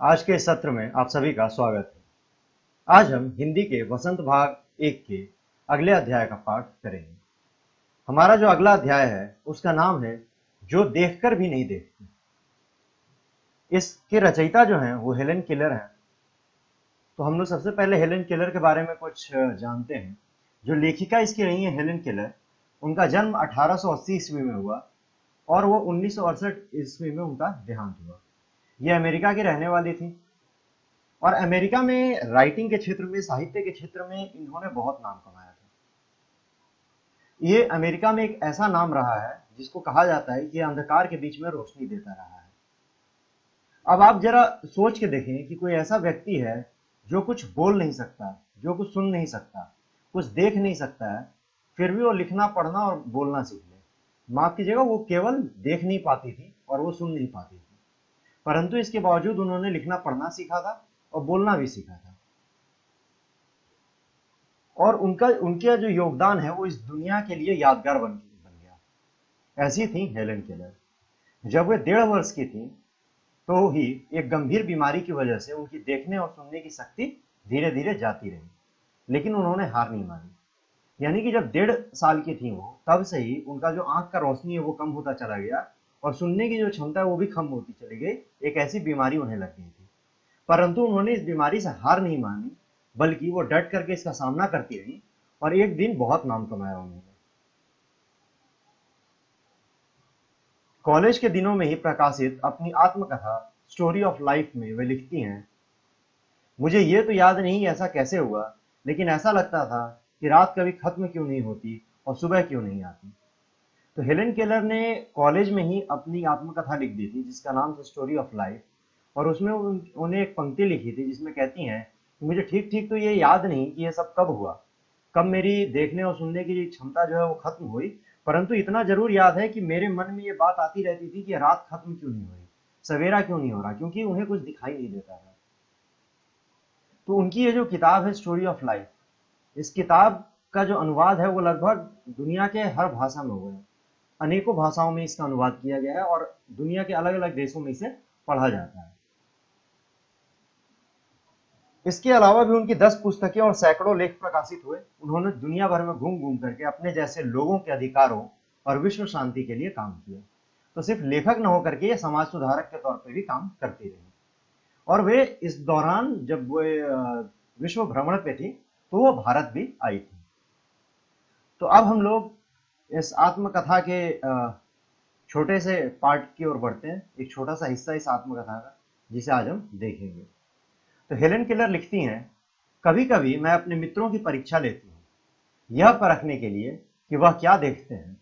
आज के इस सत्र में आप सभी का स्वागत है। आज हम हिंदी के वसंत भाग 1 के अगले अध्याय का पाठ करेंगे। हमारा जो अगला अध्याय है उसका नाम है जो देखकर भी नहीं देखते। इसके रचयिता जो हैं वो हेलेन केलर हैं। तो हम लोग सबसे पहले हेलेन केलर के बारे में कुछ जानते हैं। जो लेखिका इसकी रही है हेलेन केलर, उनका जन्म 1880 ईस्वी में हुआ और वो 1968 ईस्वी में उनका देहांत हुआ। ये अमेरिका की रहने वाली थी और अमेरिका में राइटिंग के क्षेत्र में, साहित्य के क्षेत्र में इन्होंने बहुत नाम कमाया था। ये अमेरिका में एक ऐसा नाम रहा है जिसको कहा जाता है कि अंधकार के बीच में रोशनी देता रहा है। अब आप जरा सोच के देखें कि कोई ऐसा व्यक्ति है जो कुछ बोल नहीं सकता, जो कुछ सुन नहीं सकता, कुछ देख नहीं सकता है, फिर भी वो लिखना, पढ़ना और बोलना सीख ले। माफ कीजिएगा, वो केवल देख नहीं पाती थी और वो सुन नहीं पाती थी, परंतु इसके बावजूद उन्होंने लिखना पढ़ना सीखा था और बोलना भी सीखा था। और उनका जो योगदान है वो इस दुनिया के लिए यादगार बन गया। ऐसी थी हेलेन केलर। जब वे 1.5 वर्ष की थी तो ही एक गंभीर बीमारी की वजह से उनकी देखने और सुनने की शक्ति धीरे धीरे जाती रही, लेकिन उन्होंने हार नहीं मानी। यानी कि जब 1.5 साल की थी वो, तब से ही उनका जो आंख का रोशनी है वो कम होता चला गया और सुनने की जो क्षमता है वो भी कम होती चली गई। एक ऐसी बीमारी उन्हें लग गई थी, परंतु उन्होंने इस बीमारी से हार नहीं मानी, बल्कि वो डट करके इसका सामना करती रही और एक दिन बहुत नाम कमाया उन्होंने। कॉलेज के दिनों में ही प्रकाशित अपनी आत्मकथा स्टोरी ऑफ लाइफ में वे लिखती हैं, मुझे ये तो याद नहीं ऐसा कैसे हुआ, लेकिन ऐसा लगता था कि रात कभी खत्म क्यों नहीं होती और सुबह क्यों नहीं आती। तो हेलेन केलर ने कॉलेज में ही अपनी आत्मकथा लिख दी थी जिसका नाम था स्टोरी ऑफ लाइफ। और उसमें उन्हें एक पंक्ति लिखी थी जिसमें कहती हैं कि मुझे ठीक ठीक तो ये याद नहीं कि ये सब कब हुआ, कब मेरी देखने और सुनने की क्षमता जो है वो खत्म हुई, परंतु इतना जरूर याद है कि मेरे मन में ये बात आती रहती थी कि रात खत्म क्यों नहीं हो रही, सवेरा क्यों नहीं हो रहा, क्योंकि उन्हें कुछ दिखाई नहीं देता था। तो उनकी ये जो किताब है स्टोरी ऑफ लाइफ, इस किताब का जो अनुवाद है वो लगभग दुनिया के हर भाषा में हुआ है। अनेकों भाषाओं में इसका अनुवाद किया गया है और दुनिया के अलग अलग देशों में इसे पढ़ा जाता है। इसके अलावा भी उनकी 10 पुस्तकें और सैकड़ों लेख प्रकाशित हुए। उन्होंने दुनिया भर में घूम घूम करके अपने जैसे लोगों के अधिकारों और विश्व शांति के लिए काम किया। तो सिर्फ लेखक न होकर के ये समाज सुधारक के तौर पर भी काम करती रही। और वे इस दौरान जब वे विश्व भ्रमण पे थी तो वो भारत भी आई थी। तो अब हम लोग इस आत्मकथा के छोटे से पार्ट की ओर बढ़ते हैं, एक छोटा सा हिस्सा इस आत्मकथा का जिसे आज हम देखेंगे। तो हेलेन केलर लिखती हैं, कभी कभी मैं अपने मित्रों की परीक्षा लेती हूँ यह परखने के लिए कि वह क्या देखते हैं।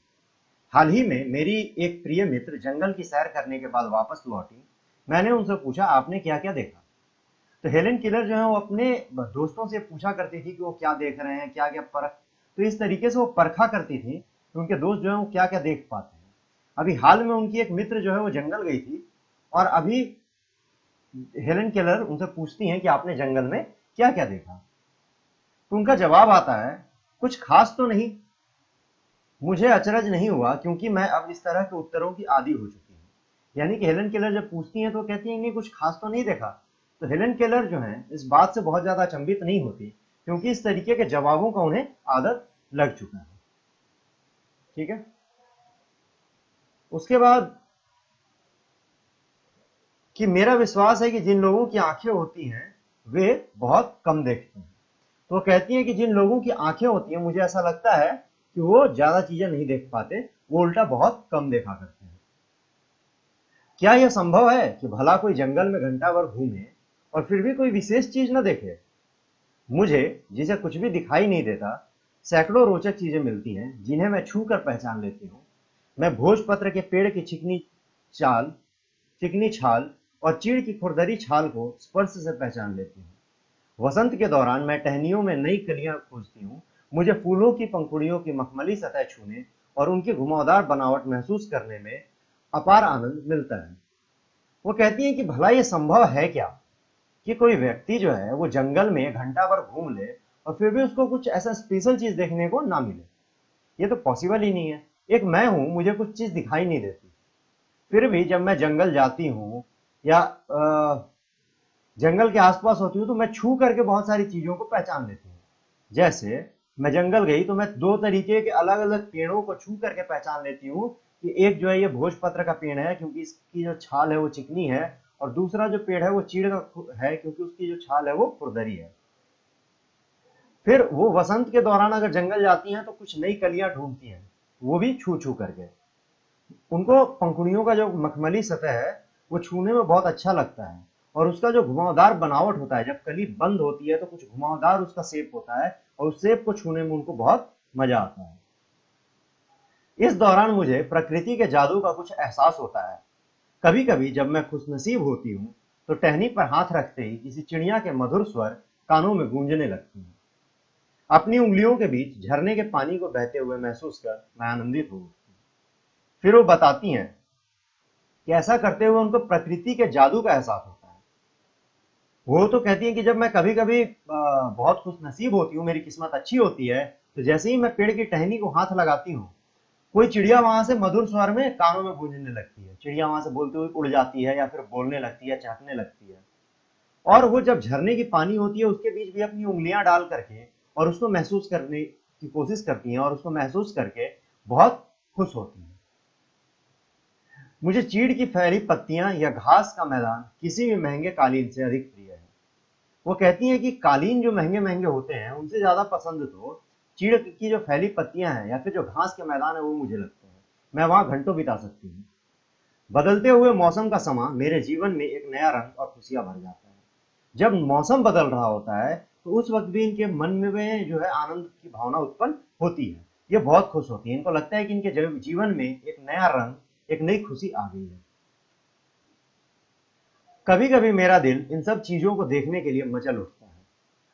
हाल ही में मेरी एक प्रिय मित्र जंगल की सैर करने के बाद वापस लौटी। मैंने उनसे पूछा, आपने क्या क्या देखा। तो हेलेन केलर जो है वो अपने दोस्तों से पूछा करती थी कि वो क्या देख रहे हैं, क्या क्या परख, तो इस तरीके से वो परखा करती थी कि उनके दोस्त जो है वो क्या क्या देख पाते हैं। अभी हाल में उनकी एक मित्र जो है वो जंगल गई थी और अभी हेलेन केलर उनसे पूछती हैं कि आपने जंगल में क्या क्या देखा। तो उनका जवाब आता है, कुछ खास तो नहीं। मुझे अचरज नहीं हुआ क्योंकि मैं अब इस तरह के उत्तरों की आदी हो चुकी हूँ। यानी कि हेलेन केलर जब पूछती हैं तो कहती हैं कि कुछ खास तो नहीं देखा। तो हेलेन केलर जो है इस बात से बहुत ज्यादा अचंभित नहीं होती क्योंकि इस तरीके के जवाबों का उन्हें आदत लग चुका है। ठीक है। उसके बाद कि मेरा विश्वास है कि जिन लोगों की आंखें होती हैं वे बहुत कम देखते हैं। तो वो कहती हैं कि जिन लोगों की आंखें होती हैं, मुझे ऐसा लगता है कि वो ज्यादा चीजें नहीं देख पाते, वो उल्टा बहुत कम देखा करते हैं। क्या यह संभव है कि भला कोई जंगल में घंटा भर घूमे और फिर भी कोई विशेष चीज न देखे। मुझे, जिसे कुछ भी दिखाई नहीं देता, सैकड़ों रोचक चीजें मिलती हैं जिन्हें मैं छू कर पहचान लेती हूँ। मैं भोजपत्र के पेड़ की चाल चिकनी छाल और चीड़ की खुरदरी छाल को स्पर्श से पहचान लेती हूँ। वसंत के दौरान मैं टहनियों में नई कलियां खोजती हूँ। मुझे फूलों की पंखुड़ियों की मखमली सतह छूने और उनकी घुमावदार बनावट महसूस करने में अपार आनंद मिलता है। वो कहती है कि भला ये संभव है क्या कि कोई व्यक्ति जो है वो जंगल में घंटा भर घूम ले और फिर भी उसको कुछ ऐसा स्पेशल चीज देखने को ना मिले। ये तो पॉसिबल ही नहीं है। एक मैं हूं, मुझे कुछ चीज दिखाई नहीं देती, फिर भी जब मैं जंगल जाती हूँ या जंगल के आसपास होती हूँ तो मैं छू करके बहुत सारी चीजों को पहचान लेती हूँ। जैसे मैं जंगल गई तो मैं दो तरीके के अलग अलग पेड़ों को छू करके पहचान लेती हूँ कि एक जो है ये भोजपत्र का पेड़ है क्योंकि इसकी जो छाल है वो चिकनी है, और दूसरा जो पेड़ है वो चीड़ का है क्योंकि उसकी जो छाल है वो खुरदरी है। फिर वो वसंत के दौरान अगर जंगल जाती हैं तो कुछ नई कलियां ढूंढती हैं, वो भी छू छू करके। उनको पंखुड़ियों का जो मखमली सतह है वो छूने में बहुत अच्छा लगता है, और उसका जो घुमावदार बनावट होता है, जब कली बंद होती है तो कुछ घुमावदार उसका शेप होता है, और उस शेप को छूने में उनको बहुत मजा आता है। इस दौरान मुझे प्रकृति के जादू का कुछ एहसास होता है। कभी कभी जब मैं खुशनसीब होती हूँ तो टहनी पर हाथ रखते ही किसी चिड़िया के मधुर स्वर कानों में गूंजने लगती हैं। अपनी उंगलियों के बीच झरने के पानी को बहते हुए महसूस कर मैं आनंदित हूँ। फिर वो बताती हैं कि ऐसा करते हुए उनको प्रकृति के जादू का एहसास होता है। वो तो कहती हैं कि जब मैं कभी कभी बहुत खुशनसीब होती हूँ, मेरी किस्मत अच्छी होती है, तो जैसे ही मैं पेड़ की टहनी को हाथ लगाती हूँ, कोई चिड़िया वहां से मधुर स्वर में कानों में गूंजने लगती है। चिड़िया वहां से बोलते हुए उड़ जाती है या फिर बोलने लगती है, चहकने लगती है। और वो जब झरने की पानी होती है उसके बीच भी अपनी उंगलियां डाल करके और उसको महसूस करने की कोशिश करती हैं, और उसको महसूस करके बहुत खुश होती हैं। मुझे चीड़ की फैली पत्तियां या घास का मैदान किसी भी महंगे कालीन से अधिक प्रिय है। वो कहती हैं कि कालीन जो महंगे महंगे होते हैं उनसे ज्यादा पसंद तो चीड़ की जो फैली पत्तियां हैं या फिर जो घास के मैदान है वो मुझे लगते हैं। मैं वहां घंटों बिता सकती हूँ। बदलते हुए मौसम का समा मेरे जीवन में एक नया रंग और खुशियां भर जाता है। जब मौसम बदल रहा होता है तो उस वक्त भी इनके मन में जो है आनंद की भावना उत्पन्न होती है। ये बहुत खुश होती है, इनको लगता है कि इनके जीवन में एक नया रंग, एक नई खुशी आ गई है। कभी कभी मेरा दिल इन सब चीजों को देखने के लिए मचल उठता है।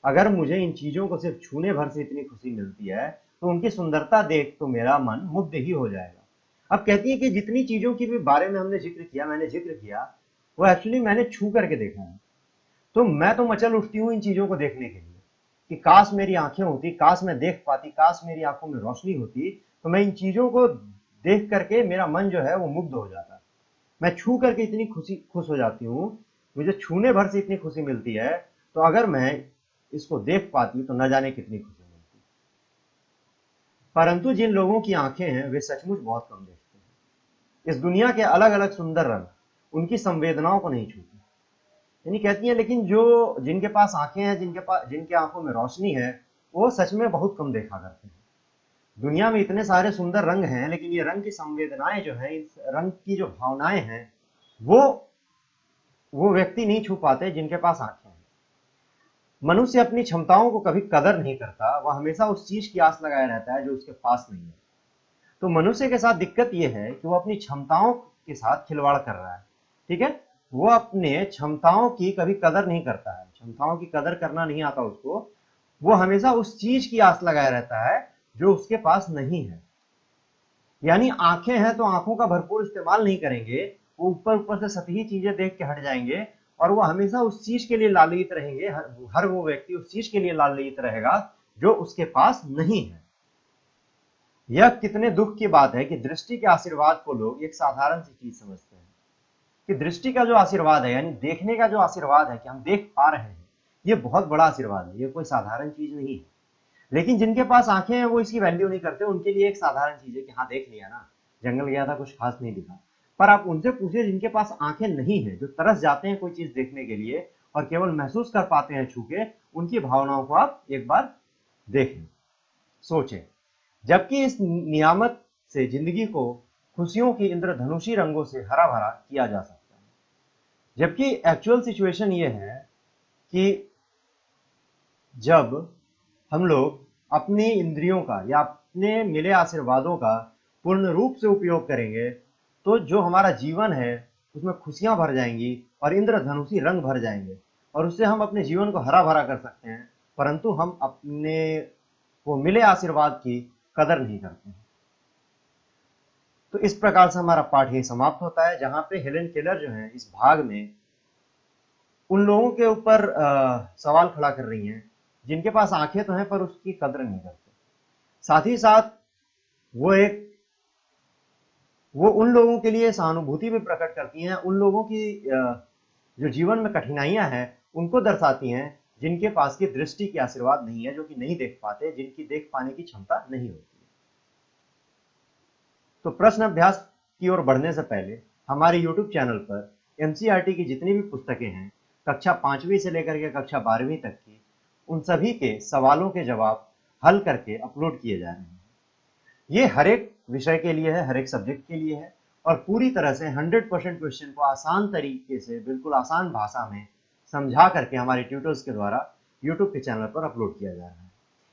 अगर मुझे इन चीजों को सिर्फ छूने भर से इतनी खुशी मिलती है तो उनकी सुंदरता देख तो मेरा मन मुग्ध ही हो जाएगा। अब कहती है कि जितनी चीजों की भी बारे में मैंने जिक्र किया, वो एक्चुअली मैंने छू करके देखा है। तो मैं तो मचल उठती हूँ इन चीजों को देखने के लिए कि काश मेरी आंखें होती, काश मैं देख पाती, काश मेरी आंखों में रोशनी होती, तो मैं इन चीजों को देख करके मेरा मन जो है वो मुग्ध हो जाता। मैं छू करके इतनी खुश हो जाती हूँ, मुझे छूने भर से इतनी खुशी मिलती है, तो अगर मैं इसको देख पाती तो न जाने कितनी खुशी मिलती। परंतु जिन लोगों की आंखें हैं वे सचमुच बहुत कम देखते हैं। इस दुनिया के अलग अलग सुंदर रंग उनकी संवेदनाओं को नहीं छूते। यानी कहती है लेकिन जो जिनके पास आंखें हैं, जिनके आंखों में रोशनी है, वो सच में बहुत कम देखा करते हैं। दुनिया में इतने सारे सुंदर रंग हैं, लेकिन ये रंग की संवेदनाएं जो है, इस रंग की जो भावनाएं हैं, वो वो व्यक्ति नहीं छू पाते जिनके पास आंखें हैं। मनुष्य अपनी क्षमताओं को कभी कदर नहीं करता, वह हमेशा उस चीज की आस लगाए रहता है जो उसके पास नहीं है। तो मनुष्य के साथ दिक्कत यह है कि वो अपनी क्षमताओं के साथ खिलवाड़ कर रहा है। ठीक है, वो अपने क्षमताओं की कभी कदर नहीं करता है, क्षमताओं की कदर करना नहीं आता उसको। वो हमेशा उस चीज की आस लगाए रहता है जो उसके पास नहीं है। यानी आंखें हैं तो आंखों का भरपूर इस्तेमाल नहीं करेंगे, वो ऊपर ऊपर से सतही चीजें देख के हट जाएंगे, और वो हमेशा उस चीज के लिए लालयित रहेंगे। हर वो व्यक्ति उस चीज के लिए लालयित रहेगा जो उसके पास नहीं है। यह कितने दुख की बात है कि दृष्टि के आशीर्वाद को लोग एक साधारण सी चीज समझते हैं। कि दृष्टि का जो आशीर्वाद है, यानी देखने का जो आशीर्वाद है कि हम देख पा रहे हैं, ये बहुत बड़ा आशीर्वाद है, ये कोई साधारण चीज नहीं है। लेकिन जिनके पास आंखें हैं वो इसकी वैल्यू नहीं करते, उनके लिए एक साधारण चीज है कि हाँ देख लिया ना, जंगल गया था कुछ खास नहीं दिखा। पर आप उनसे पूछिए जिनके पास आंखें नहीं है, जो तरस जाते हैं कोई चीज देखने के लिए और केवल महसूस कर पाते हैं छू के, उनकी भावनाओं को आप एक बार देखें, सोचें। जबकि इस नियामत से जिंदगी को खुशियों की इंद्रधनुषी रंगों से हरा भरा किया जा सकता है। जबकि एक्चुअल सिचुएशन ये है कि जब हम लोग अपनी इंद्रियों का या अपने मिले आशीर्वादों का पूर्ण रूप से उपयोग करेंगे, तो जो हमारा जीवन है उसमें खुशियां भर जाएंगी और इंद्रधनुषी रंग भर जाएंगे, और उससे हम अपने जीवन को हरा भरा कर सकते हैं। परंतु हम अपने वो मिले आशीर्वाद की कदर नहीं करते हैं। तो इस प्रकार से हमारा पाठ ही समाप्त होता है, जहां पे हेलेन केलर जो है इस भाग में उन लोगों के ऊपर सवाल खड़ा कर रही हैं जिनके पास आंखें तो हैं पर उसकी कदर नहीं करते। साथ ही साथ वो एक वो उन लोगों के लिए सहानुभूति भी प्रकट करती हैं, उन लोगों की जो जीवन में कठिनाइयां हैं उनको दर्शाती हैं जिनके पास की दृष्टि की आशीर्वाद नहीं है, जो कि नहीं देख पाते, जिनकी देख पाने की क्षमता नहीं होती है। तो प्रश्न अभ्यास की ओर बढ़ने से पहले हमारे यूट्यूब चैनल पर एनसीईआरटी की जितनी भी पुस्तकें हैं, कक्षा 5वीं से लेकर के कक्षा 12वीं तक की, उन सभी के सवालों के जवाब हल करके अपलोड किए जा रहे हैं। ये हर एक विषय के लिए है, हर एक सब्जेक्ट के लिए है, और पूरी तरह से 100% क्वेश्चन को आसान तरीके से, बिल्कुल आसान भाषा में समझा करके हमारे ट्यूटर्स के द्वारा यूट्यूब के चैनल पर अपलोड किया जा रहा है।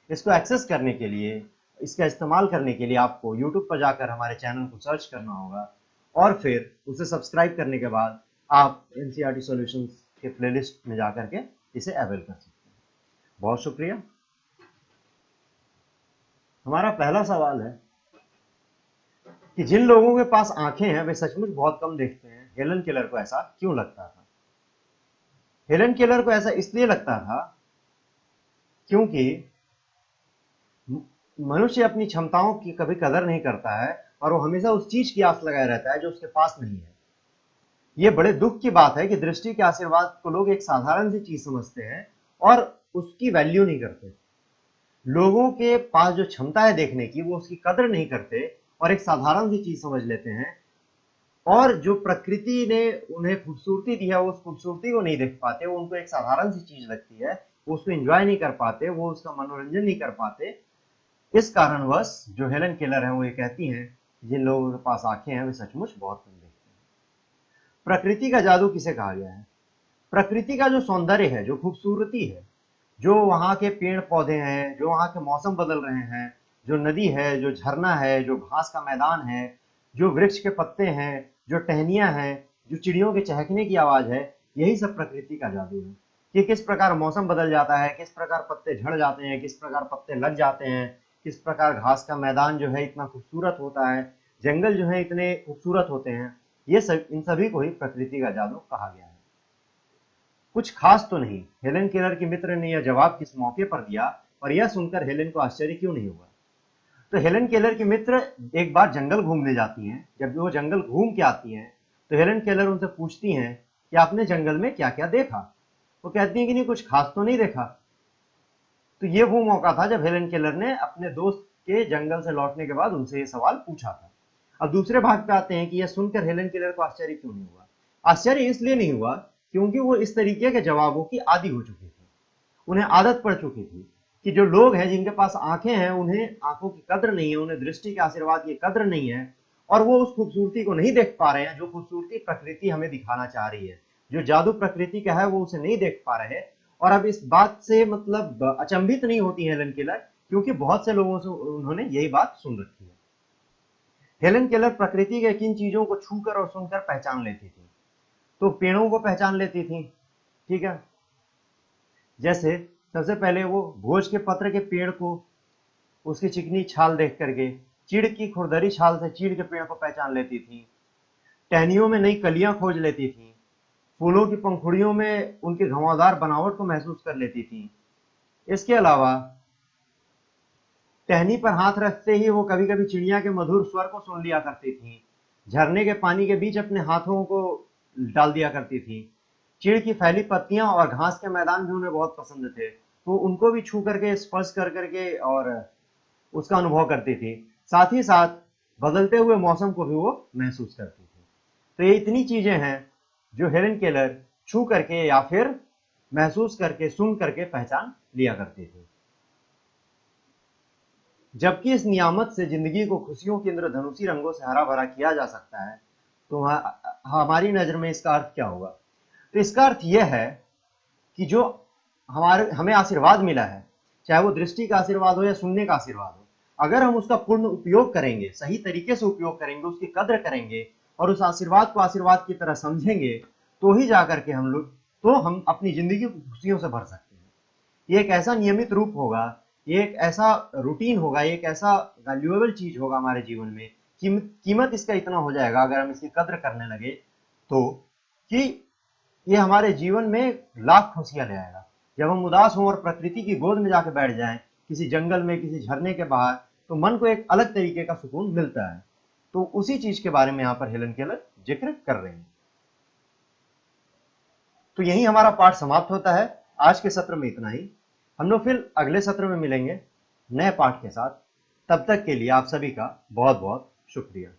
इसको एक्सेस करने के लिए, इसका इस्तेमाल करने के लिए आपको यूट्यूब पर जाकर हमारे चैनल को सर्च करना होगा, और फिर उसे सब्सक्राइब करने के बाद आप एनसीईआरटी सॉल्यूशंस के प्लेलिस्ट में जाकर के इसे अवेल कर सकते हैं। बहुत शुक्रिया। हमारा पहला सवाल है कि जिन लोगों के पास आंखें हैं वे सचमुच बहुत कम देखते हैं। हेलन केलर को ऐसा क्यों लगता था? हेलन केलर को ऐसा इसलिए लगता था क्योंकि मनुष्य अपनी क्षमताओं की कभी कदर नहीं करता है, और वो हमेशा उस चीज की आस लगाए रहता है जो उसके पास नहीं है। ये बड़े दुख की बात है कि दृष्टि के आशीर्वाद को लोग एक साधारण सी चीज समझते हैं और उसकी वैल्यू नहीं करते। लोगों के पास जो क्षमता है देखने की, वो उसकी कदर नहीं करते और एक साधारण सी चीज समझ लेते हैं, और जो प्रकृति ने उन्हें खूबसूरती दी है, वो उस खूबसूरती को नहीं देख पाते। वो उनको एक साधारण सी चीज लगती है, वो उसको एंजॉय नहीं कर पाते, वो उसका मनोरंजन नहीं कर पाते। इस कारणवश जो हेलन केलर है वो ये कहती हैं, जिन लोगों के पास आंखें हैं वे सचमुच बहुत कम देखते हैं। प्रकृति का जादू किसे कहा गया है? प्रकृति का जो सौंदर्य है, जो खूबसूरती है, जो वहां के पेड़ पौधे हैं, जो वहां के मौसम बदल रहे हैं, जो नदी है, जो झरना है, जो घास का मैदान है, जो वृक्ष के पत्ते हैं, जो टहनियां हैं, जो चिड़ियों के चहकने की आवाज है, यही सब प्रकृति का जादू है। कि किस प्रकार मौसम बदल जाता है, किस प्रकार पत्ते झड़ जाते हैं, किस प्रकार पत्ते लग जाते हैं, किस प्रकार घास का मैदान जो है इतना खूबसूरत होता है, जंगल जो है इतने खूबसूरत होते हैं। ये सब, इन सभी को ही प्रकृति का जादू कहा गया है। कुछ खास तो नहीं। हेलन केलर के मित्र ने यह जवाब किस मौके पर दिया, और यह सुनकर हेलन को आश्चर्य क्यों नहीं हुआ? तो हेलन केलर की मित्र एक बार जंगल घूमने जाती हैं। जब वो जंगल घूम के आती हैं तो हेलन केलर उनसे पूछती हैं कि आपने जंगल में क्या क्या देखा? वो कहती हैं कि नहीं, कुछ खास तो नहीं देखा। तो ये वो मौका था जब हेलन केलर ने अपने दोस्त के जंगल से लौटने के बाद उनसे ये सवाल पूछा था। अब दूसरे भाग पे आते हैं कि यह सुनकर हेलन केलर को आश्चर्य क्यों नहीं हुआ? आश्चर्य इसलिए नहीं हुआ क्योंकि वो इस तरीके के जवाबों की आदी हो चुकी थी, उन्हें आदत पड़ चुकी थी कि जो लोग हैं जिनके पास आंखें हैं, उन्हें आंखों की कद्र नहीं है, उन्हें दृष्टि के आशीर्वाद की कद्र नहीं है, और वो उस खूबसूरती को नहीं देख पा रहे हैं जो खूबसूरती प्रकृति हमें दिखाना चाह रही है। जो जादू प्रकृति का है वो उसे नहीं देख पा रहे। और अब इस बात से मतलब अचंभित नहीं होती है हेलन केलर, क्योंकि बहुत से लोगों से उन्होंने यही बात सुन रखी है। हेलन केलर प्रकृति के किन चीजों को छूकर और सुनकर पहचान लेती थी? तो पेड़ों को पहचान लेती थी, ठीक है। जैसे सबसे पहले वो भोज के पत्र के पेड़ को उसकी चिकनी छाल देख करके, चीड़ की खुरदरी छाल से चीड़ के पेड़ को पहचान लेती थी, टहनियों में नई कलियां खोज लेती थी, फूलों की पंखुड़ियों में उनके घुमावदार बनावट को महसूस कर लेती थी। इसके अलावा टहनी पर हाथ रखते ही वो कभी कभी चिड़िया के मधुर स्वर को सुन लिया करती थी, झरने के पानी के बीच अपने हाथों को डाल दिया करती थी। चीड़ की फैली पत्तियां और घास के मैदान भी उन्हें बहुत पसंद थे, तो उनको भी छू करके, स्पर्श कर करके और उसका अनुभव करती थी। साथ ही साथ बदलते हुए मौसम को भी वो महसूस करती थी। तो ये इतनी चीजें हैं जो हेलन केलर छू करके या फिर महसूस करके, सुन करके पहचान लिया करती थी। जबकि इस नियामत से जिंदगी को खुशियों के इंद्रधनुषी रंगों से हरा भरा किया जा सकता है, तो हमारी नजर में इसका अर्थ क्या होगा? तो इसका अर्थ यह है कि जो हमें आशीर्वाद मिला है, चाहे वो दृष्टि का आशीर्वाद हो या सुनने का आशीर्वाद हो, अगर हम उसका पूर्ण उपयोग करेंगे, सही तरीके से उपयोग करेंगे, उसकी कद्र करेंगे और उस आशीर्वाद को आशीर्वाद की तरह समझेंगे, तो ही जाकर के हम अपनी जिंदगी को खुशियों से भर सकते हैं। ये एक ऐसा नियमित रूप होगा, ये एक ऐसा रूटीन होगा, ये एक ऐसा वैल्यूएबल चीज होगा हमारे जीवन में, कीमत इसका इतना हो जाएगा अगर हम इसकी कद्र करने लगे तो, कि ये हमारे जीवन में लाख खुशियां ले आएगा। जब हम उदास हों और प्रकृति की गोद में जाके बैठ जाएं, किसी जंगल में, किसी झरने के बाहर, तो मन को एक अलग तरीके का सुकून मिलता है। तो उसी चीज के बारे में यहाँ पर हेलन केलर जिक्र कर रहे हैं। तो यही हमारा पाठ समाप्त होता है। आज के सत्र में इतना ही। हम लोग फिर अगले सत्र में मिलेंगे नए पाठ के साथ। तब तक के लिए आप सभी का बहुत बहुत शुक्रिया।